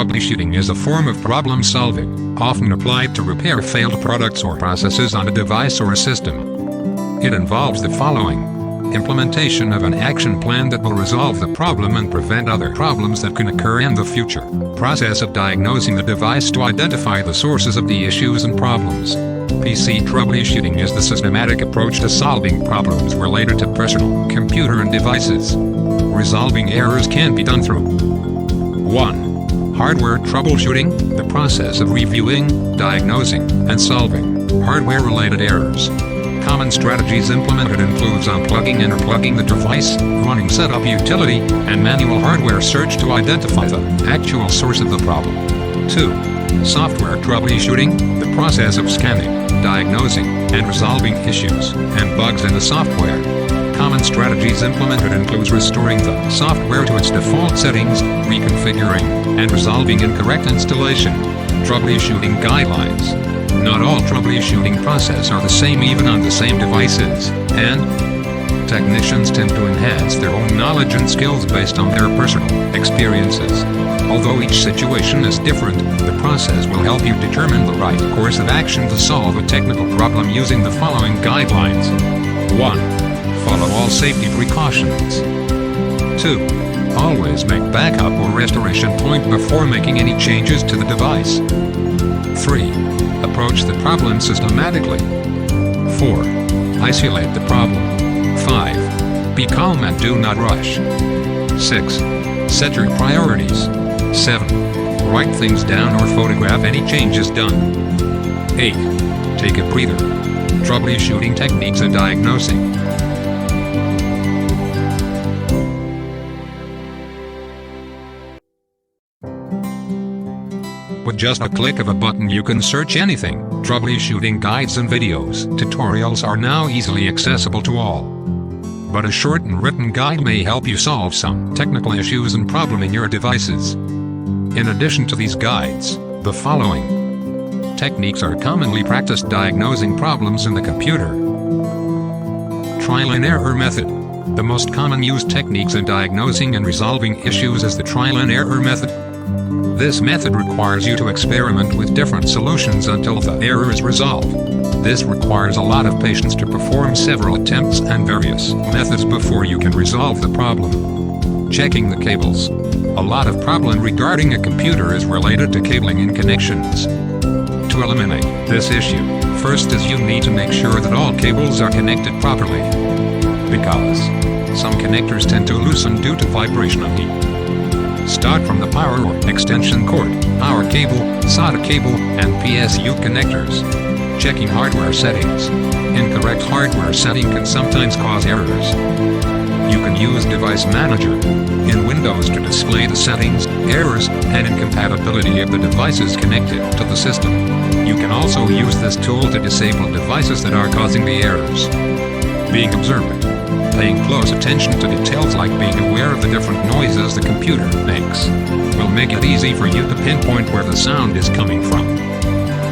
troubleshooting is a form of problem solving, often applied to repair failed products or processes on a device or a system. It involves the following: implementation of an action plan that will resolve the problem and prevent other problems that can occur in the future. Process of diagnosing the device to identify the sources of the issues and problems. PC troubleshooting is the systematic approach to solving problems related to personal computer and devices. Resolving errors can be done through 1. Hardware troubleshooting, the process of reviewing, diagnosing, and solving hardware-related errors. Common strategies implemented includes unplugging and replugging the device, running setup utility, and manual hardware search to identify the actual source of the problem. 2. Software troubleshooting, the process of scanning, diagnosing, and resolving issues and bugs in the software. Common strategies implemented includes restoring the software to its default settings, reconfiguring, and resolving incorrect installation. Troubleshooting guidelines. Not all troubleshooting processes are the same even on the same devices, and technicians tend to enhance their own knowledge and skills based on their personal experiences. Although each situation is different, the process will help you determine the right course of action to solve a technical problem using the following guidelines. 1. Follow all safety precautions. 2. Always make backup or restoration point before making any changes to the device. 3. Approach the problem systematically. 4. Isolate the problem. 5. Be calm and do not rush. 6. Set your priorities. 7. Write things down or photograph any changes done. 8. Take a breather. Troubleshooting techniques and diagnosing. With just a click of a button you can search anything. Troubleshooting guides and videos. Tutorials are now easily accessible to all. But a short and written guide may help you solve some technical issues and problem in your devices. In addition to these guides, the following techniques are commonly practiced diagnosing problems in the computer. Trial and error method. The most common used techniques in diagnosing and resolving issues is the trial and error method. This method requires you to experiment with different solutions until the error is resolved. This requires a lot of patience to perform several attempts and various methods before you can resolve the problem. Checking the cables. A lot of problem regarding a computer is related to cabling and connections. To eliminate this issue, first is you need to make sure that all cables are connected properly. Because some connectors tend to loosen due to vibrational heat. Start from the power or extension cord, power cable, SATA cable, and PSU connectors. Checking hardware settings. Incorrect hardware setting can sometimes cause errors. You can use Device Manager in Windows to display the settings, errors, and incompatibility of the devices connected to the system. You can also use this tool to disable devices that are causing the errors. Being observant. Paying close attention to details like being aware of the different noises the computer makes will make it easy for you to pinpoint where the sound is coming from.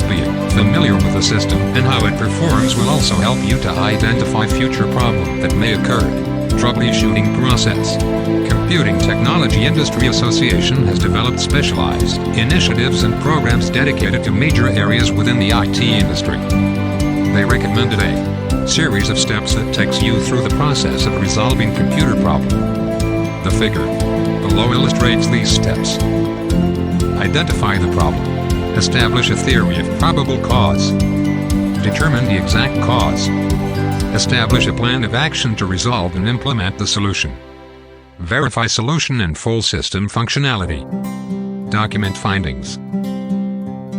Being familiar with the system and how it performs will also help you to identify future problems that may occur. Troubleshooting process. Computing Technology Industry Association has developed specialized initiatives and programs dedicated to major areas within the IT industry. They recommended a series of steps that takes you through the process of resolving computer problem. The figure below illustrates these steps. Identify the problem. Establish a theory of probable cause. Determine the exact cause. Establish a plan of action to resolve and implement the solution. Verify solution and full system functionality. Document findings.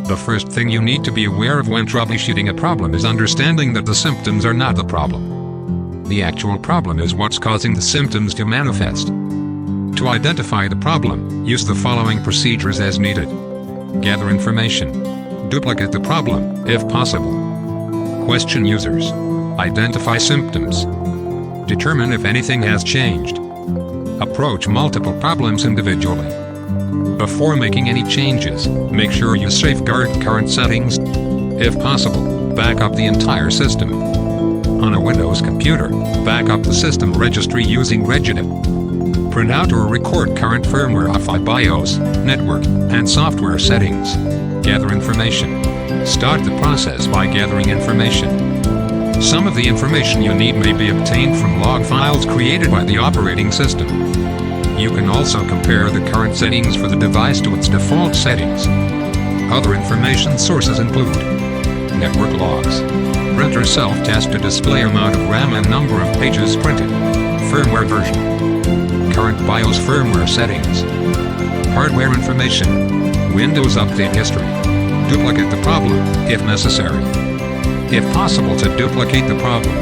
The first thing you need to be aware of when troubleshooting a problem is understanding that the symptoms are not the problem. The actual problem is what's causing the symptoms to manifest. To identify the problem, use the following procedures as needed. Gather information. Duplicate the problem, if possible. Question users. Identify symptoms. Determine if anything has changed. Approach multiple problems individually. Before making any changes, make sure you safeguard current settings. If possible, back up the entire system. On a Windows computer, back up the system registry using regedit. Print out or record current firmware Wi-Fi BIOS, network, and software settings. Gather information. Start the process by gathering information. Some of the information you need may be obtained from log files created by the operating system. You can also compare the current settings for the device to its default settings. Other information sources include network logs, printer self-test to display amount of RAM and number of pages printed, firmware version, current BIOS firmware settings, hardware information, Windows update history. Duplicate the problem, if necessary. If possible to duplicate the problem.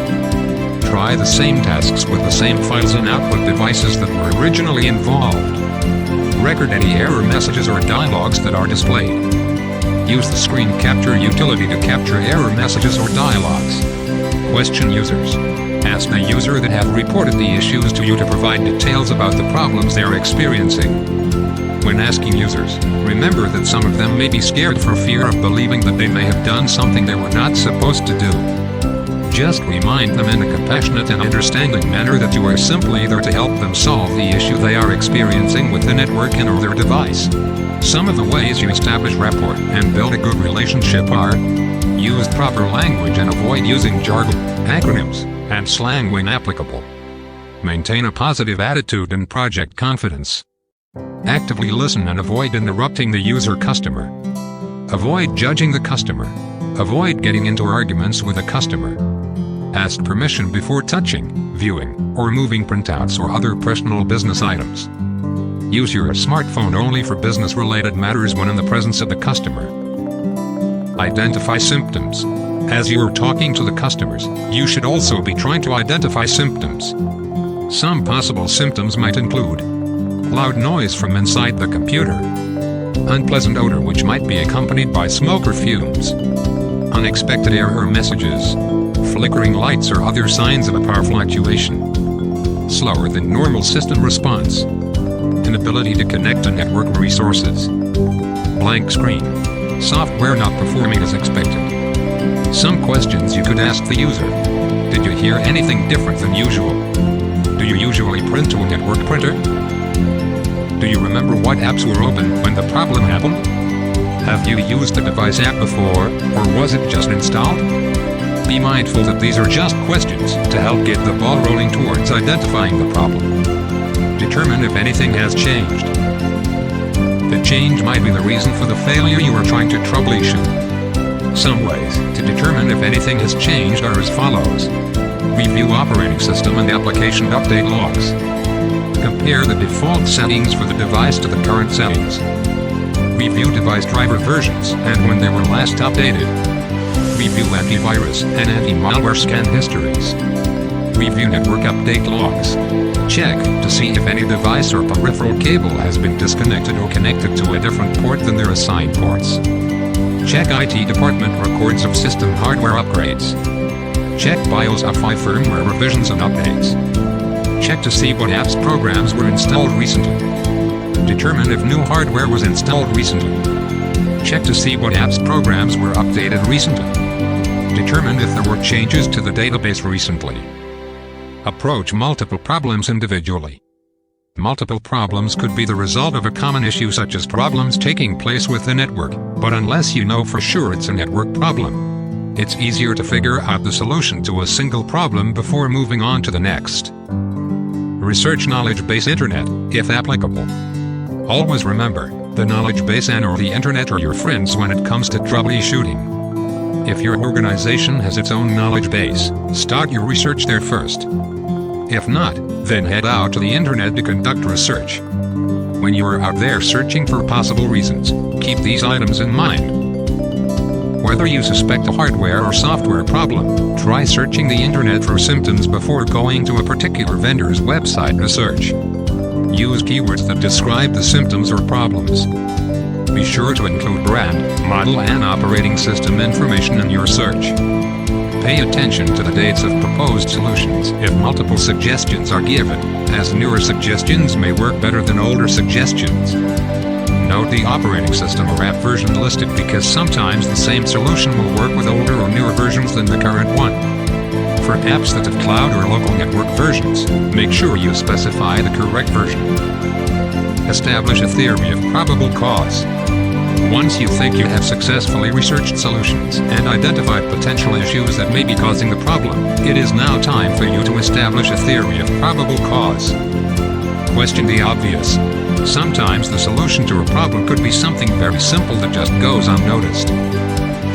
Try the same tasks with the same files and output devices that were originally involved. Record any error messages or dialogues that are displayed. Use the screen capture utility to capture error messages or dialogues. Question users. Ask the user that have reported the issues to you to provide details about the problems they are experiencing. When asking users, remember that some of them may be scared for fear of believing that they may have done something they were not supposed to do. Just remind them in a compassionate and understanding manner that you are simply there to help them solve the issue they are experiencing with the network and or their device. Some of the ways you establish rapport and build a good relationship are: use proper language and avoid using jargon, acronyms, and slang when applicable. Maintain a positive attitude and project confidence. Actively listen and avoid interrupting the user-customer. Avoid judging the customer. Avoid getting into arguments with a customer. Ask permission before touching, viewing, or moving printouts or other personal business items. Use your smartphone only for business-related matters when in the presence of the customer. Identify symptoms. As you are talking to the customers, you should also be trying to identify symptoms. Some possible symptoms might include loud noise from inside the computer, unpleasant odor which might be accompanied by smoke or fumes, unexpected error messages, flickering lights or other signs of a power fluctuation, slower than normal system response, inability to connect to network resources, blank screen, software not performing as expected. Some questions you could ask the user. Did you hear anything different than usual? Do you usually print to a network printer? Do you remember what apps were open when the problem happened? Have you used the device app before, or was it just installed? Be mindful that these are just questions to help get the ball rolling towards identifying the problem. Determine if anything has changed. The change might be the reason for the failure you are trying to troubleshoot. Some ways to determine if anything has changed are as follows. Review operating system and application update logs. Compare the default settings for the device to the current settings. Review device driver versions and when they were last updated. Review antivirus and anti-malware scan histories. Review network update logs. Check to see if any device or peripheral cable has been disconnected or connected to a different port than their assigned ports. Check IT department records of system hardware upgrades. Check BIOS Wi-Fi firmware revisions and updates. Check to see what apps programs were installed recently. Determine if new hardware was installed recently. Check to see what apps programs were updated recently. Determine if there were changes to the database recently. Approach multiple problems individually. Multiple problems could be the result of a common issue such as problems taking place with the network, but unless you know for sure it's a network problem, it's easier to figure out the solution to a single problem before moving on to the next. Research knowledge base internet, if applicable. Always remember, the knowledge base and or the internet are your friends when it comes to troubleshooting. If your organization has its own knowledge base, start your research there first. If not, then head out to the internet to conduct research. When you are out there searching for possible reasons, keep these items in mind. Whether you suspect a hardware or software problem, try searching the internet for symptoms before going to a particular vendor's website to search. Use keywords that describe the symptoms or problems. Be sure to include brand, model and operating system information in your search. Pay attention to the dates of proposed solutions if multiple suggestions are given, as newer suggestions may work better than older suggestions. Note the operating system or app version listed because sometimes the same solution will work with older or newer versions than the current one. For apps that have cloud or local network versions, make sure you specify the correct version. Establish a theory of probable cause. Once you think you have successfully researched solutions and identified potential issues that may be causing the problem, it is now time for you to establish a theory of probable cause. Question the obvious. Sometimes the solution to a problem could be something very simple that just goes unnoticed.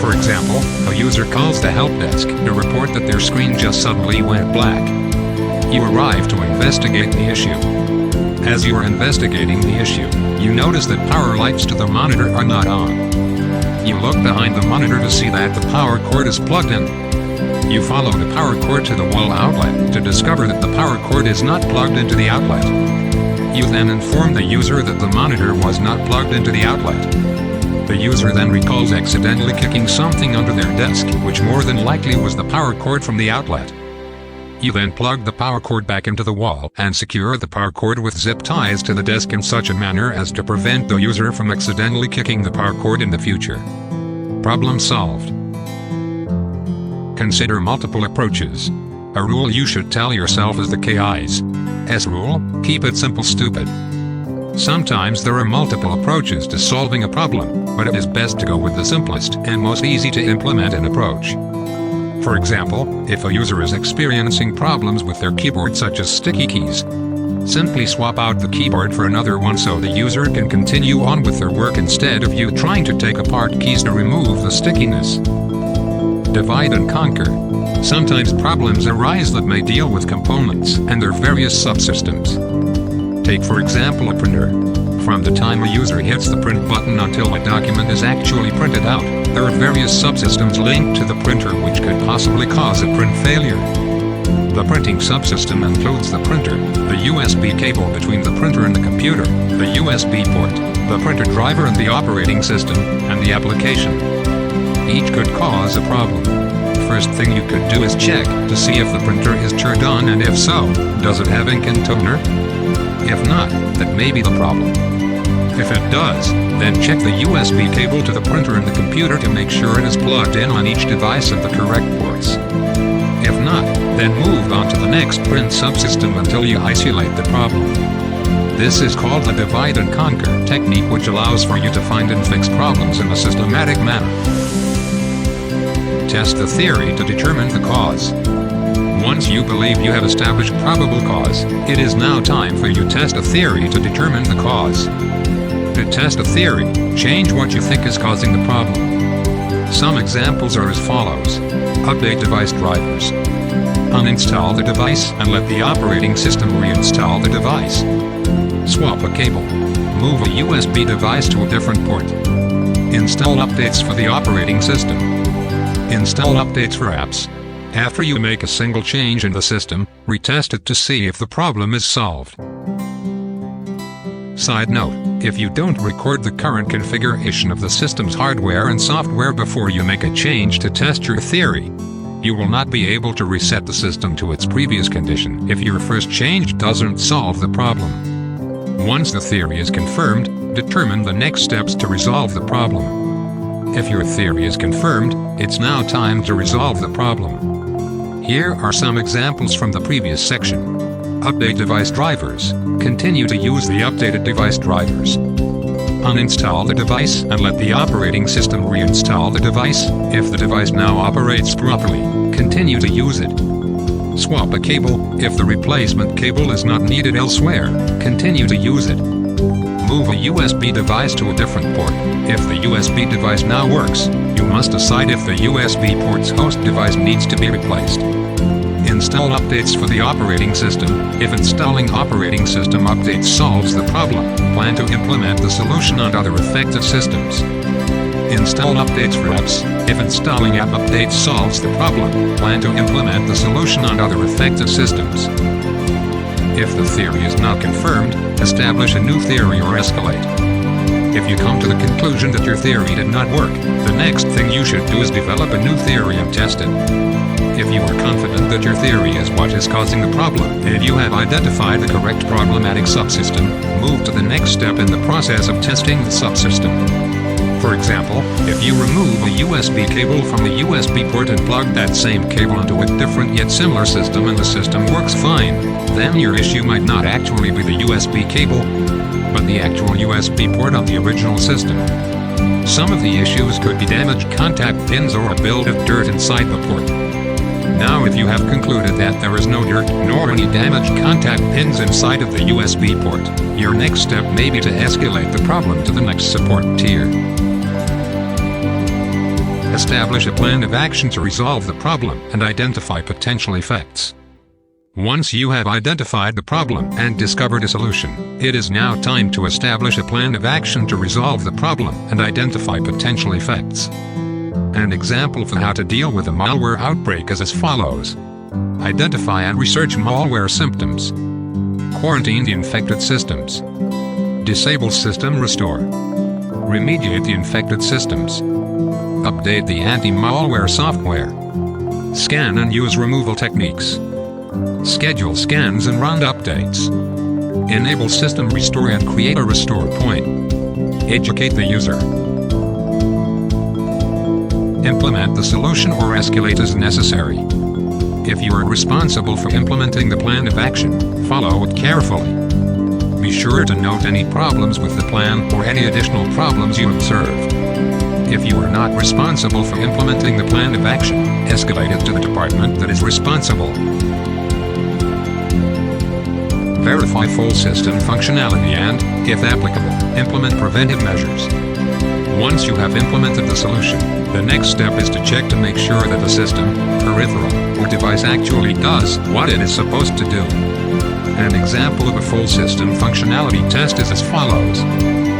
For example, a user calls the help desk to report that their screen just suddenly went black. You arrive to investigate the issue. As you are investigating the issue, you notice that power lights to the monitor are not on. You look behind the monitor to see that the power cord is plugged in. You follow the power cord to the wall outlet to discover that the power cord is not plugged into the outlet. You then inform the user that the monitor was not plugged into the outlet. The user then recalls accidentally kicking something under their desk, which more than likely was the power cord from the outlet. You then plug the power cord back into the wall and secure the power cord with zip ties to the desk in such a manner as to prevent the user from accidentally kicking the power cord in the future. Problem solved. Consider multiple approaches. A rule you should tell yourself is the KI's rule: keep it simple, stupid. Sometimes there are multiple approaches to solving a problem, but it is best to go with the simplest and most easy to implement an approach. For example, if a user is experiencing problems with their keyboard such as sticky keys, simply swap out the keyboard for another one so the user can continue on with their work instead of you trying to take apart keys to remove the stickiness. Divide and conquer. Sometimes problems arise that may deal with components and their various subsystems. Take for example a printer. From the time a user hits the print button until a document is actually printed out, there are various subsystems linked to the printer which could possibly cause a print failure. The printing subsystem includes the printer, the USB cable between the printer and the computer, the USB port, the printer driver and the operating system, and the application. Each could cause a problem. First thing you could do is check to see if the printer is turned on, and if so, does it have ink and toner? If not, that may be the problem. If it does, then check the USB cable to the printer and the computer to make sure it is plugged in on each device at the correct ports. If not, then move on to the next print subsystem until you isolate the problem. This is called the divide and conquer technique, which allows for you to find and fix problems in a systematic manner. Test the theory to determine the cause. Once you believe you have established probable cause, it is now time for you to test a theory to determine the cause. To test a theory, change what you think is causing the problem. Some examples are as follows. Update device drivers. Uninstall the device and let the operating system reinstall the device. Swap a cable. Move a USB device to a different port. Install updates for the operating system. Install updates for apps. After you make a single change in the system, retest it to see if the problem is solved. Side note, if you don't record the current configuration of the system's hardware and software before you make a change to test your theory, you will not be able to reset the system to its previous condition if your first change doesn't solve the problem. Once the theory is confirmed, determine the next steps to resolve the problem. If your theory is confirmed, it's now time to resolve the problem. Here are some examples from the previous section. Update device drivers. Continue to use the updated device drivers. Uninstall the device and let the operating system reinstall the device. If the device now operates properly, continue to use it. Swap a cable. If the replacement cable is not needed elsewhere, continue to use it. Move a USB device to a different port. If the USB device now works, you must decide if the USB port's host device needs to be replaced. Install updates for the operating system. If installing operating system updates solves the problem, plan to implement the solution on other affected systems. Install updates for apps. If installing app updates solves the problem, plan to implement the solution on other affected systems. If the theory is not confirmed, establish a new theory or escalate. If you come to the conclusion that your theory did not work, the next thing you should do is develop a new theory and test it. If you are confident that your theory is what is causing the problem, and you have identified the correct problematic subsystem, move to the next step in the process of testing the subsystem. For example, if you remove a USB cable from the USB port and plug that same cable into a different yet similar system and the system works fine, then your issue might not actually be the USB cable, but the actual USB port on the original system. Some of the issues could be damaged contact pins or a build of dirt inside the port. Now if you have concluded that there is no dirt nor any damaged contact pins inside of the USB port, your next step may be to escalate the problem to the next support tier. Establish a plan of action to resolve the problem and identify potential effects. Once you have identified the problem and discovered a solution, it is now time to establish a plan of action to resolve the problem and identify potential effects. An example for how to deal with a malware outbreak is as follows. Identify and research malware symptoms. Quarantine the infected systems. Disable system restore. Remediate the infected systems. Update the anti-malware software. Scan and use removal techniques. Schedule scans and run updates. Enable system restore and create a restore point. Educate the user. Implement the solution or escalate as necessary. If you are responsible for implementing the plan of action, follow it carefully. Be sure to note any problems with the plan or any additional problems you observe. If you are not responsible for implementing the plan of action, escalate it to the department that is responsible. Verify full system functionality and, if applicable, implement preventive measures. Once you have implemented the solution, the next step is to check to make sure that the system, peripheral, or device actually does what it is supposed to do. An example of a full system functionality test is as follows.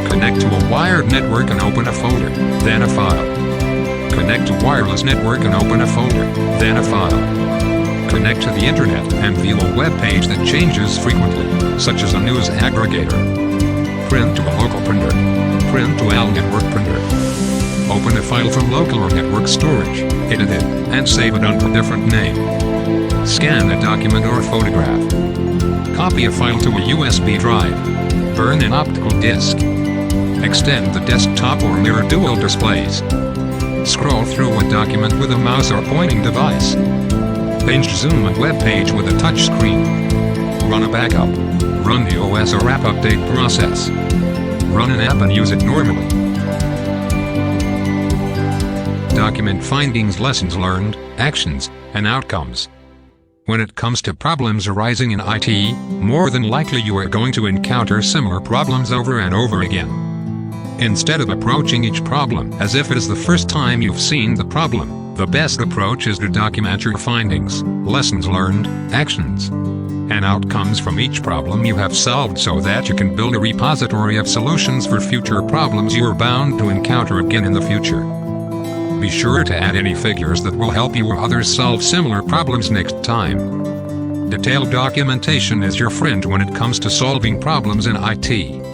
Connect to a wired network and open a folder, then a file. Connect to wireless network and open a folder, then a file. Connect to the internet and view a web page that changes frequently, such as a news aggregator. Print to a local printer. Print to a network printer. Open a file from local or network storage, edit it, and save it under a different name. Scan a document or photograph. Copy a file to a USB drive. Burn an optical disc. Extend the desktop or mirror dual displays. Scroll through a document with a mouse or pointing device. Binge zoom a web page with a touch screen. Run a backup. Run the OS or app update process. Run an app and use it normally. Document findings, lessons learned, actions, and outcomes. When it comes to problems arising in IT, more than likely you are going to encounter similar problems over and over again. Instead of approaching each problem as if it is the first time you've seen the problem, the best approach is to document your findings, lessons learned, actions, and outcomes from each problem you have solved so that you can build a repository of solutions for future problems you are bound to encounter again in the future. Be sure to add any figures that will help you or others solve similar problems next time. Detailed documentation is your friend when it comes to solving problems in IT.